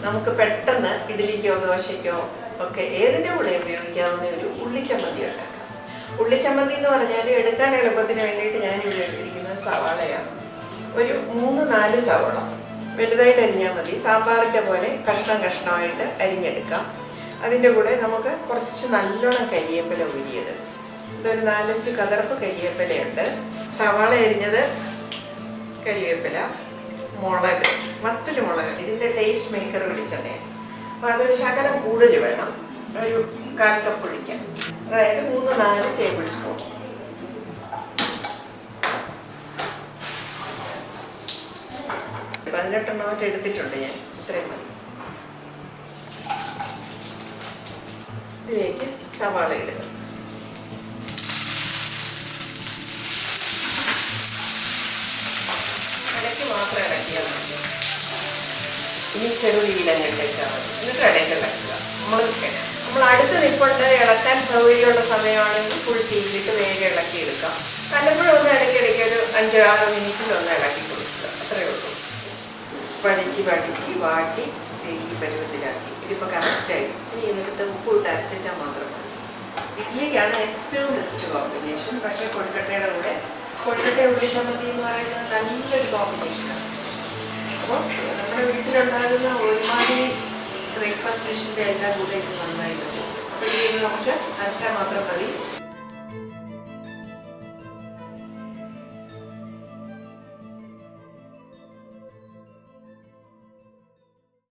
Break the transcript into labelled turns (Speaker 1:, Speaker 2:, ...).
Speaker 1: നമുക്ക് പെട്ടെന്ന് ഇഡ്ഡലിക്കോ ദോശയ്ക്കോ ഒക്കെ ഏതിൻ്റെ കൂടെ ഉപയോഗിക്കാവുന്ന ഒരു ഉള്ളിച്ചമ്മന്തി ഉണ്ടാക്കാം. ഉള്ളിച്ചമ്മന്തി എന്ന് പറഞ്ഞാൽ എടുക്കാൻ എളുപ്പത്തിന് വേണ്ടിയിട്ട് ഞാൻ ഉപയോഗിച്ചിരിക്കുന്നത് സവാളയാണ്. ഒരു 3-4 സവാള വലുതായിട്ട് അരിഞ്ഞാൽ മതി. സാമ്പാറിൻ്റെ പോലെ കഷ്ണം കഷ്ണമായിട്ട് അരിഞ്ഞെടുക്കാം. അതിൻ്റെ കൂടെ നമുക്ക് കുറച്ച് നല്ലോണം കരിയേപ്പില ഉരിയത്, ഇതൊരു 4-5 കതർപ്പ് കരിവേപ്പിലയുണ്ട്, സവാള അരിഞ്ഞത്, കരിവേപ്പില, മുളക്, വത്തൽ മുളക്, ഇതിൻ്റെ ടേസ്റ്റ് മേക്കർ വെളിച്ചെണ്ണയാണ്. അപ്പോൾ അതൊരു ശകലം കൂടുതൽ വേണം, ഒരു 1/4 കപ്പ് ഒഴിക്കാം. അതായത് 3-4 ടേബിൾ സ്പൂൺ. പതിനെട്ടെണ്ണമായിട്ട് എടുത്തിട്ടുണ്ട് ഞാൻ, ഇത്രയും മതി. ഇതിലേക്ക് സവാള ഇടുക. ഇടയ്ക്ക് മാത്രം ഇളക്കിയാൽ മതി. ഇനി ചെറുതീയിലങ്ങ് ഇട്ടേച്ചാൽ മതി. എന്നിട്ട് ഇടയ്ക്ക് ഇളക്കുക. നമ്മൾ അടുത്ത് നിൽക്കൊണ്ട് ഇളക്കാൻ സൗകര്യമുള്ള സമയമാണെങ്കിൽ ഫുൾ തീയിലിട്ട് വേഗം ഇളക്കി എടുക്കാം. പലപ്പോഴും ഒന്ന് ഇടയ്ക്കിടയ്ക്ക് ഒരു 5-6 മിനിറ്റിലൊന്ന് ഇളക്കി കൊടുക്കുക, അത്രയേ ഉള്ളൂ. വഴറ്റി വാട്ടി ഈ പരുവത്തിലാക്കി. ഇതിപ്പോൾ കറക്റ്റായി. ഇനി ഇതിനകത്ത് ഉപ്പ് ഇട്ട് അരച്ചാൽ മാത്രം മതി. ഇഡ്ഡലിക്കാണ് ഏറ്റവും ബെസ്റ്റ് കോമ്പിനേഷൻ. പക്ഷേ കൊഴുക്കട്ടയുടെ കൂടെ കൊഴുക്കട്ട ഉള്ളിച്ചമ്മന്തി എന്ന് പറയുന്നത് നല്ലൊരു കോമ്പിനേഷനാണ്. അപ്പോൾ നമ്മുടെ വീട്ടിലുണ്ടാകുന്ന ഒരുമാതിരി ബ്രേക്ക്ഫാസ്റ്റ് ഡിഷിൻ്റെ എല്ലാം കൂടെ ഇത് നന്നായിട്ട്. അപ്പോൾ ഇത് നമുക്ക് അരച്ചാൽ മാത്രം മതി.